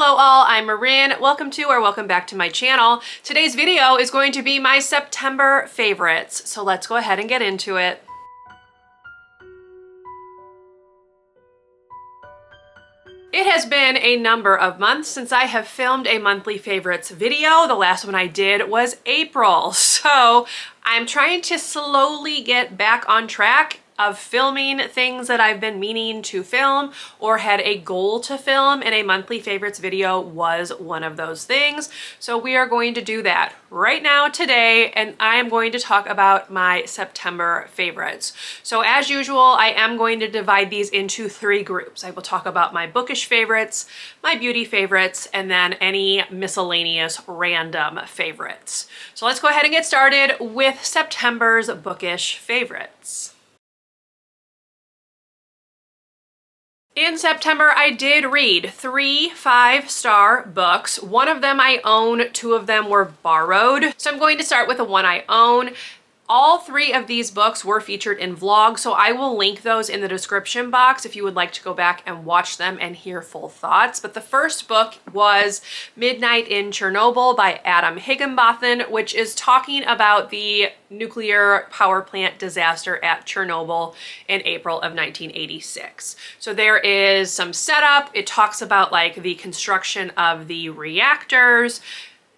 Hello all, I'm Marin. Welcome to or welcome back to my channel. Today's video is going to be my September favorites, so let's go ahead and get into it. It has been a number of months since I have filmed a monthly favorites video. The last one I did was April, so I'm trying to slowly get back on track of filming things that I've been meaning to film or had a goal to film, and a monthly favorites video was one of those things. So we are going to do that right now today, and I am going to talk about my September favorites. So as usual, I am going to divide these into three groups. I will talk about my bookish favorites, my beauty favorites, and then any miscellaneous random favorites. So let's go ahead and get started with September's bookish favorites. In September, I did read 3 5-star books. One of them I own, 2 of them were borrowed. So I'm going to start with the one I own. All 3 of these books were featured in vlogs, so I will link those in the description box if you would like to go back and watch them and hear full thoughts. But the first book was Midnight in Chernobyl by Adam Higginbotham, which is talking about the nuclear power plant disaster at Chernobyl in April of 1986. So there is some setup. It talks about like the construction of the reactors,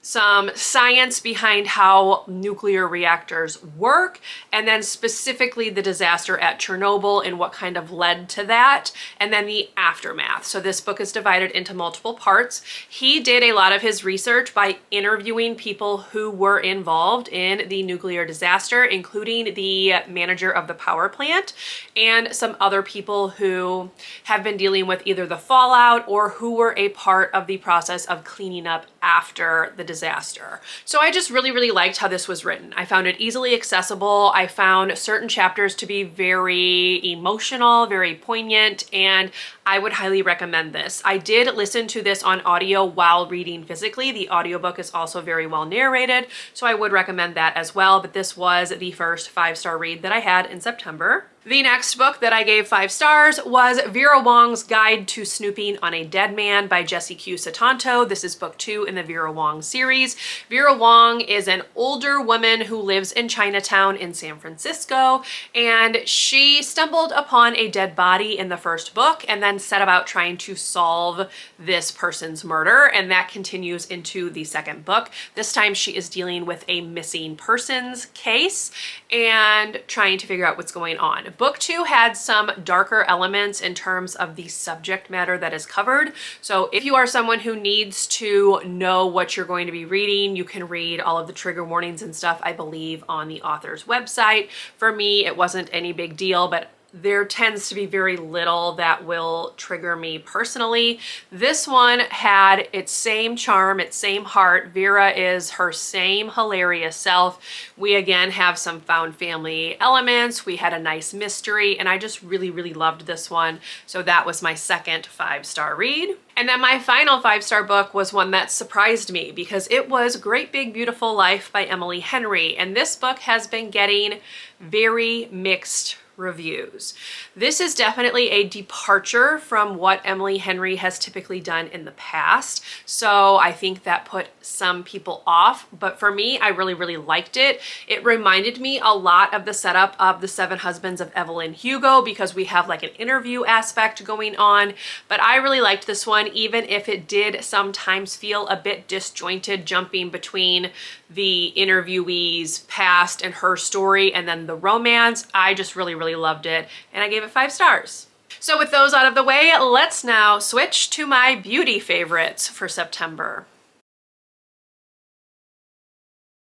some science behind how nuclear reactors work, and then specifically the disaster at Chernobyl and what kind of led to that, and then the aftermath. So this book is divided into multiple parts. He did a lot of his research by interviewing people who were involved in the nuclear disaster, including the manager of the power plant and some other people who have been dealing with either the fallout or who were a part of the process of cleaning up after the disaster. So I just really liked how this was written. I found it easily accessible. I found certain chapters to be very emotional, very poignant, and I would highly recommend this. I did listen to this on audio while reading physically. The audiobook is also very well narrated, so I would recommend that as well, but this was the first 5-star read that I had in September. The next book that I gave 5 stars was Vera Wong's Guide to Snooping on a Dead Man by Jessie Q. Sutanto. This is book 2 in the Vera Wong series. Vera Wong is an older woman who lives in Chinatown in San Francisco, and she stumbled upon a dead body in the first book and then set about trying to solve this person's murder, and that continues into the second book. This time she is dealing with a missing persons case and trying to figure out what's going on. Book 2 had some darker elements in terms of the subject matter that is covered. So if you are someone who needs to know what you're going to be reading, you can read all of the trigger warnings and stuff, I believe, on the author's website. For me, it wasn't any big deal, but there tends to be very little that will trigger me personally. This one had its same charm, its same heart. Vera is her same hilarious self. We again have some found family elements. We had a nice mystery, and I just really loved this one. So that was my second 5-star read. And then my final 5-star book was one that surprised me because it was Great Big Beautiful Life by Emily Henry. And this book has been getting very mixed reviews. This is definitely a departure from what Emily Henry has typically done in the past. So I think that put some people off, but for me, I really liked it. It reminded me a lot of the setup of The 7 Husbands of Evelyn Hugo because we have like an interview aspect going on, but I really liked this one, even if it did sometimes feel a bit disjointed, jumping between the interviewee's past and her story and then the romance. I just really loved it, and I gave it 5 stars. So with those out of the way, let's now switch to my beauty favorites for September.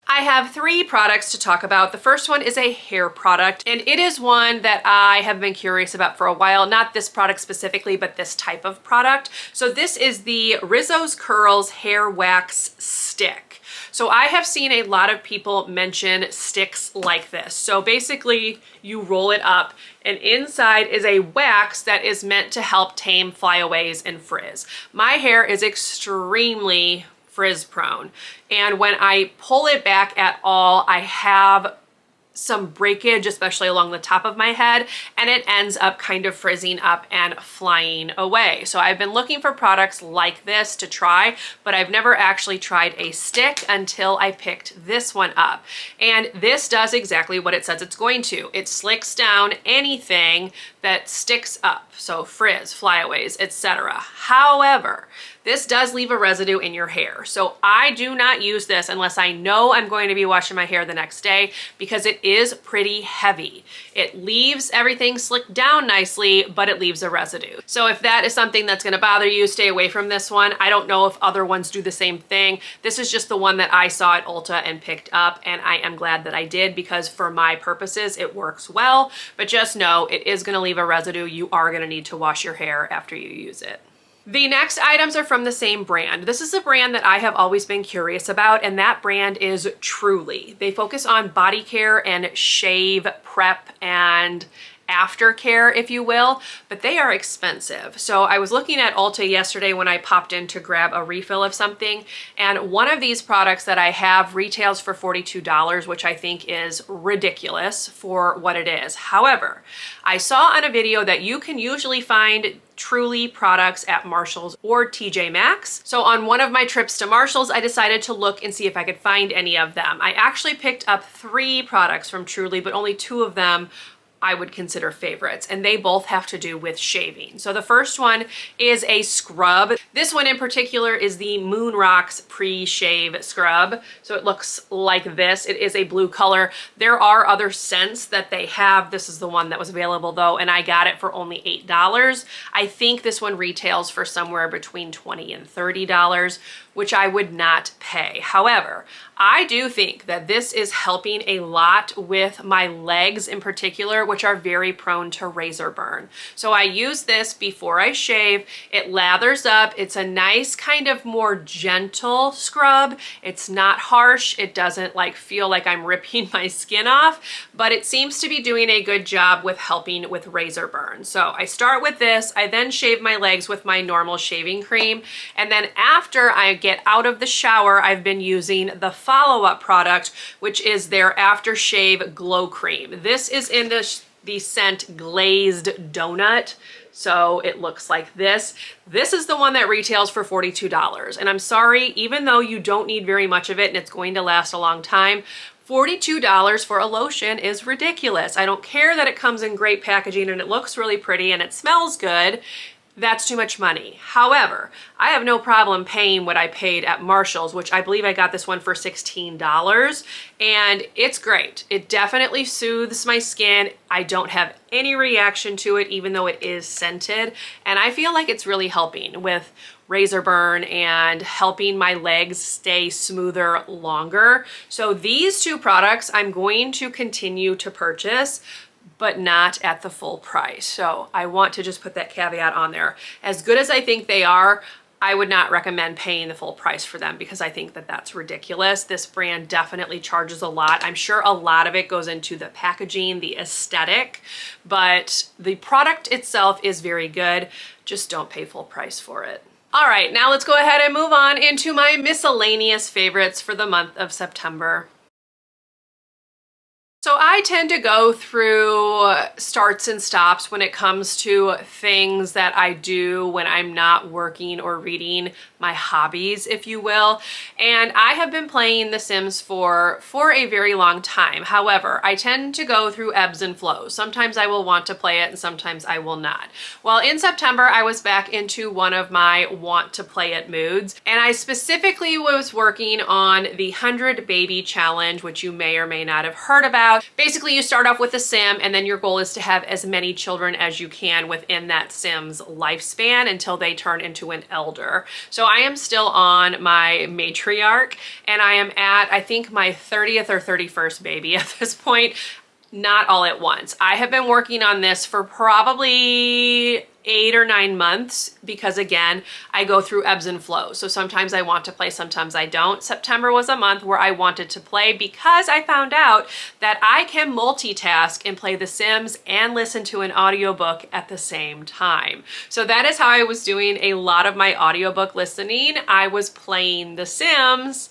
I have 3 products to talk about. The first one is a hair product, and it is one that I have been curious about for a while. Not this product specifically, but this type of product. So this is the Rizzo's Curls Hair Wax Stick. So I have seen a lot of people mention sticks like this. So basically you roll it up and inside is a wax that is meant to help tame flyaways and frizz. My hair is extremely frizz prone, and when I pull it back at all, I have some breakage, especially along the top of my head, and it ends up kind of frizzing up and flying away. So I've been looking for products like this to try, but I've never actually tried a stick until I picked this one up. And this does exactly what it says it's going to. It slicks down anything that sticks up, so frizz, flyaways, etc. However, this does leave a residue in your hair. So I do not use this unless I know I'm going to be washing my hair the next day, because it is pretty heavy. It leaves everything slicked down nicely, but it leaves a residue. So if that is something that's gonna bother you, stay away from this one. I don't know if other ones do the same thing. This is just the one that I saw at Ulta and picked up, and I am glad that I did, because for my purposes, it works well. But just know it is gonna leave a residue. You are gonna need to wash your hair after you use it. The next items are from the same brand. This is a brand that I have always been curious about, and that brand is Truly. They focus on body care and shave prep and aftercare, if you will, but they are expensive. So I was looking at Ulta yesterday when I popped in to grab a refill of something, and one of these products that I have retails for $42, which I think is ridiculous for what it is. However, I saw on a video that you can usually find Truly products at Marshall's or TJ Maxx. So on one of my trips to Marshall's, I decided to look and see if I could find any of them. I actually picked up 3 products from Truly, but only 2 of them I would consider favorites, and they both have to do with shaving. So the first one is a scrub. This one in particular is the Moon Rocks Pre-Shave Scrub. So it looks like this. It is a blue color. There are other scents that they have. This is the one that was available though, and I got it for only $8. I think this one retails for somewhere between $20 and $30, which I would not pay. However, I do think that this is helping a lot with my legs in particular, which are very prone to razor burn. So I use this before I shave. It lathers up. It's a nice kind of more gentle scrub. It's not harsh. It doesn't like feel like I'm ripping my skin off, but it seems to be doing a good job with helping with razor burn. So I start with this. I then shave my legs with my normal shaving cream. And then after I get out of the shower, I've been using the follow-up product, which is their aftershave glow cream. This is in the scent Glazed Donut. So it looks like this. This is the one that retails for $42. And I'm sorry, even though you don't need very much of it and it's going to last a long time, $42 for a lotion is ridiculous. I don't care that it comes in great packaging and it looks really pretty and it smells good. That's too much money. However, I have no problem paying what I paid at Marshall's, which I believe I got this one for $16, and it's great. It definitely soothes my skin. I don't have any reaction to it, even though it is scented, and I feel like it's really helping with razor burn and helping my legs stay smoother longer. So these 2 products I'm going to continue to purchase, but not at the full price. So I want to just put that caveat on there. As good as I think they are, I would not recommend paying the full price for them, because I think that that's ridiculous. This brand definitely charges a lot. I'm sure a lot of it goes into the packaging, the aesthetic, but the product itself is very good. Just don't pay full price for it. All right, now let's go ahead and move on into my miscellaneous favorites for the month of September. So I tend to go through starts and stops when it comes to things that I do when I'm not working or reading, my hobbies, if you will. And I have been playing The Sims for a very long time. However, I tend to go through ebbs and flows. Sometimes I will want to play it and sometimes I will not. Well, in September, I was back into one of my want to play it moods. And I specifically was working on the 100 Baby Challenge, which you may or may not have heard about. Basically, you start off with a sim and then your goal is to have as many children as you can within that sim's lifespan until they turn into an elder. So I am still on my matriarch and I am at, I think, my 30th or 31st baby at this point. Not all at once. I have been working on this for probably 8 or 9 months because, again, I go through ebbs and flows. So sometimes I want to play, sometimes I don't. September was a month where I wanted to play because I found out that I can multitask and play The Sims and listen to an audiobook at the same time. So that is how I was doing a lot of my audiobook listening. I was playing The Sims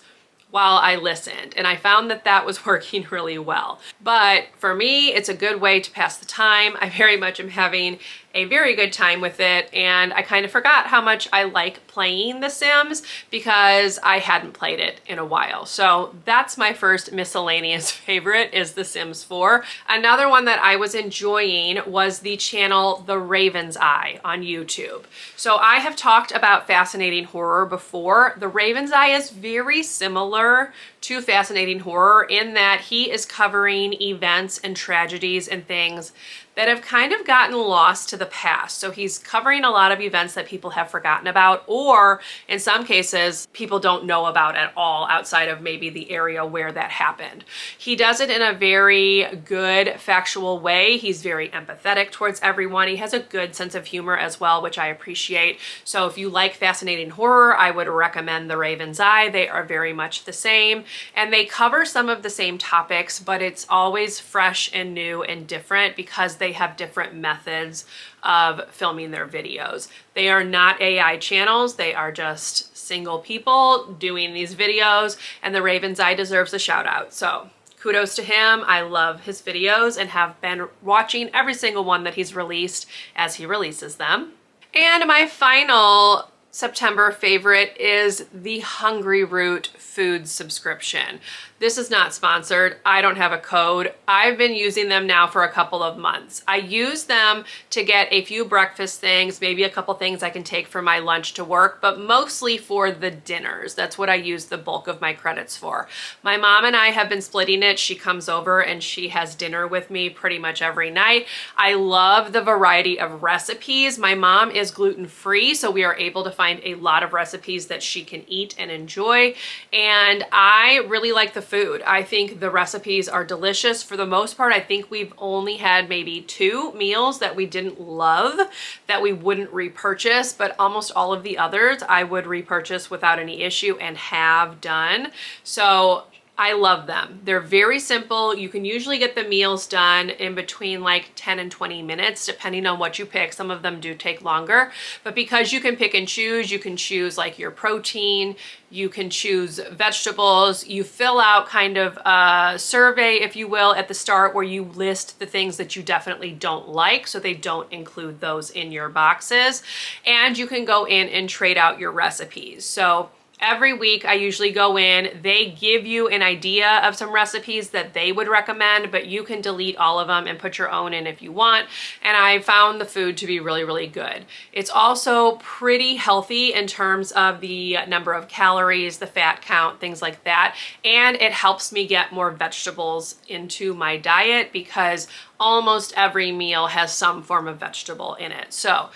while I listened, and I found that that was working really well. But for me, it's a good way to pass the time. I very much am having a very good time with it, and I kind of forgot how much I like playing The Sims because I hadn't played it in a while. So that's my first miscellaneous favorite, is The Sims 4. Another one that I was enjoying was the channel The Raven's Eye on YouTube. So I have talked about Fascinating Horror before. The Raven's Eye is very similar to Fascinating Horror in that he is covering events and tragedies and things that have kind of gotten lost to the past. So he's covering a lot of events that people have forgotten about, or in some cases, people don't know about at all outside of maybe the area where that happened. He does it in a very good, factual way. He's very empathetic towards everyone. He has a good sense of humor as well, which I appreciate. So if you like Fascinating Horror, I would recommend The Raven's Eye. They are very much the same, and they cover some of the same topics, but it's always fresh and new and different because they have different methods of filming their videos. They are not AI channels. They are just single people doing these videos, and The Raven's Eye deserves a shout out. So kudos to him. I love his videos and have been watching every single one that he's released as he releases them. And my final September favorite is the Hungry Root food subscription. This is not sponsored. I don't have a code. I've been using them now for a couple of months. I use them to get a few breakfast things, maybe a couple things I can take for my lunch to work, but mostly for the dinners. That's what I use the bulk of my credits for. My mom and I have been splitting it. She comes over and she has dinner with me pretty much every night. I love the variety of recipes. My mom is gluten-free, so we are able to find a lot of recipes that she can eat and enjoy. And I really like the food. I think the recipes are delicious. For the most part, I think we've only had maybe 2 meals that we didn't love, that we wouldn't repurchase, but almost all of the others I would repurchase without any issue and have done. So I love them. They're very simple. You can usually get the meals done in between like 10 and 20 minutes, depending on what you pick. Some of them do take longer, but because you can pick and choose, you can choose like your protein, you can choose vegetables. You fill out kind of a survey, if you will, at the start where you list the things that you definitely don't like, so they don't include those in your boxes. And you can go in and trade out your recipes. So every week I usually go in, they give you an idea of some recipes that they would recommend, but you can delete all of them and put your own in if you want. And I found the food to be really, really good. It's also pretty healthy in terms of the number of calories, the fat count, things like that. And it helps me get more vegetables into my diet because almost every meal has some form of vegetable in it. So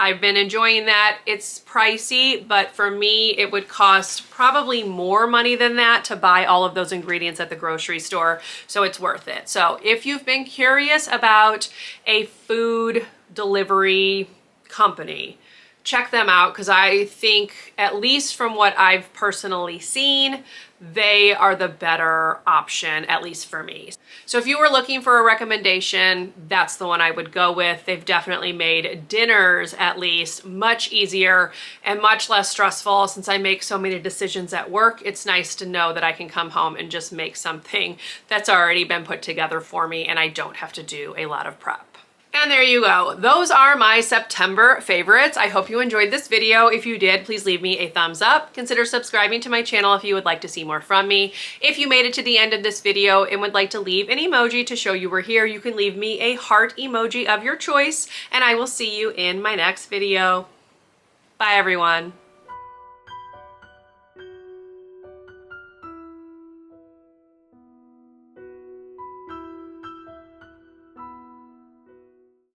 I've been enjoying that. It's pricey, but for me, it would cost probably more money than that to buy all of those ingredients at the grocery store, so it's worth it. So if you've been curious about a food delivery company, check them out because I think, at least from what I've personally seen, they are the better option, at least for me. So if you were looking for a recommendation, that's the one I would go with. They've definitely made dinners, at least, much easier and much less stressful. Since I make so many decisions at work, it's nice to know that I can come home and just make something that's already been put together for me and I don't have to do a lot of prep. And there you go. Those are my September favorites. I hope you enjoyed this video. If you did, please leave me a thumbs up. Consider subscribing to my channel if you would like to see more from me. If you made it to the end of this video and would like to leave an emoji to show you were here, you can leave me a heart emoji of your choice, and I will see you in my next video. Bye, everyone.